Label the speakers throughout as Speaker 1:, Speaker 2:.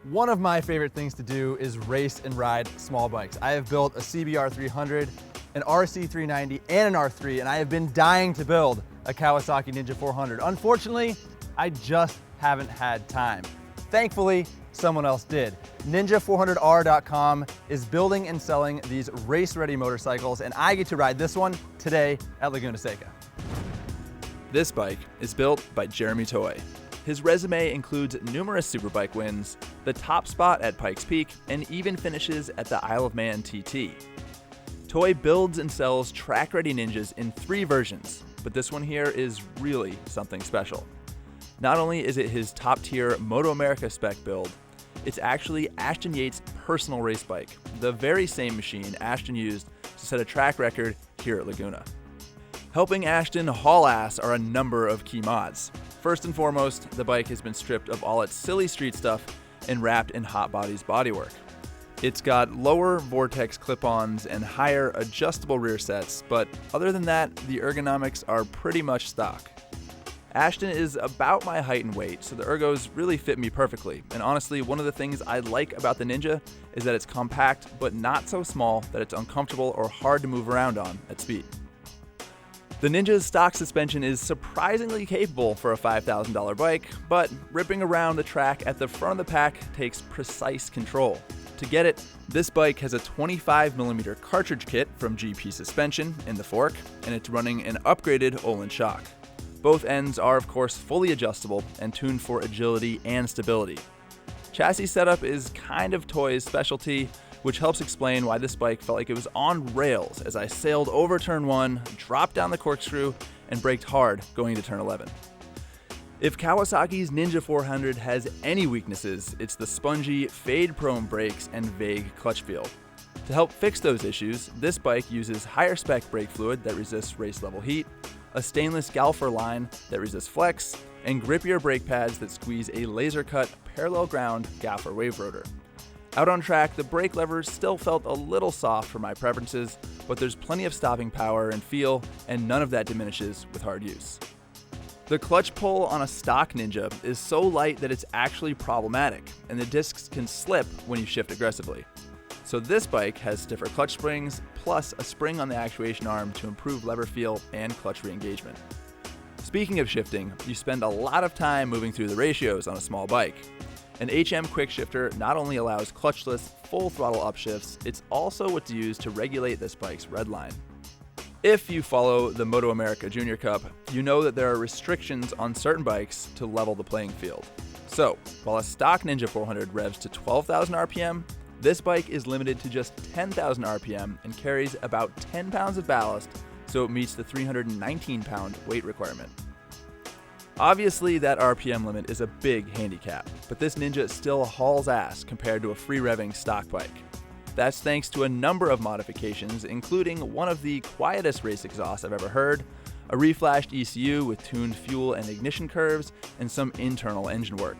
Speaker 1: One of my favorite things to do is race and ride small bikes. I have built a CBR 300, an RC 390, and an R3, and I have been dying to build a Kawasaki Ninja 400. Unfortunately, I just haven't had time. Thankfully, someone else did. Ninja400R.com is building and selling these race-ready motorcycles, and I get to ride this one today at Laguna Seca. This bike is built by Jeremy Toye. His resume includes numerous Superbike wins, the top spot at Pikes Peak, and even finishes at the Isle of Man TT. Toye builds and sells track-ready Ninjas in 3 versions, but this one here is really something special. Not only is it his top-tier MotoAmerica spec build, it's actually Ashton Yates' personal race bike, the very same machine Ashton used to set a track record here at Laguna. Helping Ashton haul ass are a number of key mods. First and foremost, the bike has been stripped of all its silly street stuff and wrapped in Hot Body's bodywork. It's got lower Vortex clip-ons and higher adjustable rear sets, but other than that, the ergonomics are pretty much stock. Ashton is about my height and weight, so the ergos really fit me perfectly, and honestly, one of the things I like about the Ninja is that it's compact, but not so small that it's uncomfortable or hard to move around on at speed. The Ninja's stock suspension is surprisingly capable for a $5,000 bike, but ripping around the track at the front of the pack takes precise control. To get it, this bike has a 25mm cartridge kit from GP Suspension in the fork, and it's running an upgraded Öhlins shock. Both ends are of course fully adjustable and tuned for agility and stability. Chassis setup is kind of Toye's specialty, which helps explain why this bike felt like it was on rails as I sailed over turn 1, dropped down the corkscrew, and braked hard going into turn 11. If Kawasaki's Ninja 400 has any weaknesses, it's the spongy, fade-prone brakes and vague clutch feel. To help fix those issues, this bike uses higher spec brake fluid that resists race-level heat, a stainless galfer line that resists flex, and grippier brake pads that squeeze a laser-cut, parallel ground galfer wave rotor. Out on track, the brake levers still felt a little soft for my preferences, but there's plenty of stopping power and feel, and none of that diminishes with hard use. The clutch pull on a stock Ninja is so light that it's actually problematic, and the discs can slip when you shift aggressively. So this bike has stiffer clutch springs, plus a spring on the actuation arm to improve lever feel and clutch re-engagement. Speaking of shifting, you spend a lot of time moving through the ratios on a small bike. An HM quick shifter not only allows clutchless, full throttle upshifts, it's also what's used to regulate this bike's redline. If you follow the MotoAmerica Junior Cup, you know that there are restrictions on certain bikes to level the playing field. So, while a stock Ninja 400 revs to 12,000 RPM, this bike is limited to just 10,000 RPM and carries about 10 pounds of ballast, so it meets the 319-pound weight requirement. Obviously, that RPM limit is a big handicap, but this Ninja still hauls ass compared to a free-revving stock bike. That's thanks to a number of modifications, including one of the quietest race exhausts I've ever heard, a reflashed ECU with tuned fuel and ignition curves, and some internal engine work.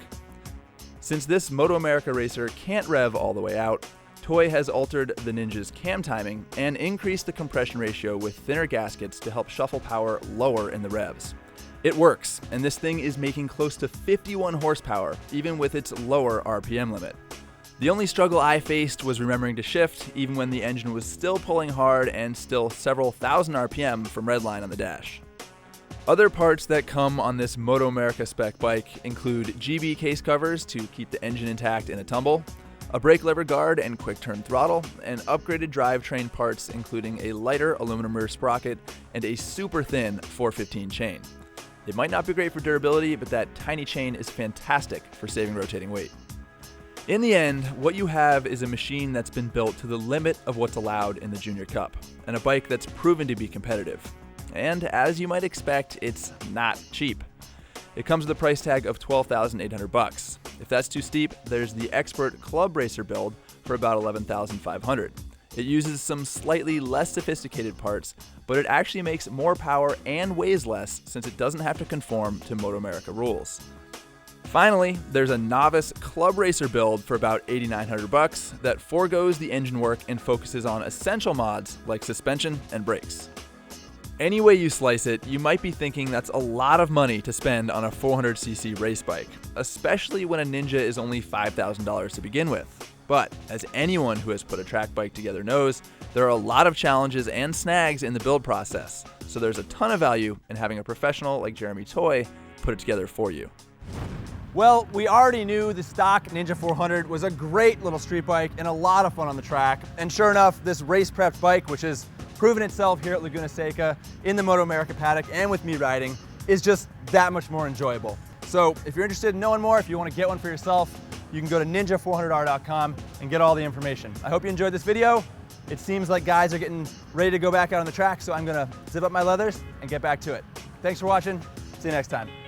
Speaker 1: Since this MotoAmerica racer can't rev all the way out, Toye has altered the Ninja's cam timing and increased the compression ratio with thinner gaskets to help shuffle power lower in the revs. It works, and this thing is making close to 51 horsepower, even with its lower RPM limit. The only struggle I faced was remembering to shift, even when the engine was still pulling hard and still several thousand RPM from redline on the dash. Other parts that come on this MotoAmerica spec bike include GB case covers to keep the engine intact in a tumble, a brake lever guard and quick turn throttle, and upgraded drivetrain parts including a lighter aluminum rear sprocket and a super thin 415 chain. It might not be great for durability, but that tiny chain is fantastic for saving rotating weight. In the end, what you have is a machine that's been built to the limit of what's allowed in the Junior Cup, and a bike that's proven to be competitive. And as you might expect, it's not cheap. It comes with a price tag of $12,800. If that's too steep, there's the Expert Club Racer build for about $11,500. It uses some slightly less sophisticated parts, but it actually makes more power and weighs less since it doesn't have to conform to MotoAmerica rules. Finally, there's a Novice Club Racer build for about $8,900 that forgoes the engine work and focuses on essential mods like suspension and brakes. Any way you slice it, you might be thinking that's a lot of money to spend on a 400cc race bike, especially when a Ninja is only $5,000 to begin with. But as anyone who has put a track bike together knows, there are a lot of challenges and snags in the build process, so there's a ton of value in having a professional like Jeremy Toye put it together for you. Well, we already knew the stock Ninja 400 was a great little street bike and a lot of fun on the track. And sure enough, this race prepped bike, which has proven itself here at Laguna Seca in the MotoAmerica paddock and with me riding, is just that much more enjoyable. So if you're interested in knowing more, if you want to get one for yourself, you can go to ninja400r.com and get all the information. I hope you enjoyed this video. It seems like guys are getting ready to go back out on the track, so I'm gonna zip up my leathers and get back to it. Thanks for watching. See you next time.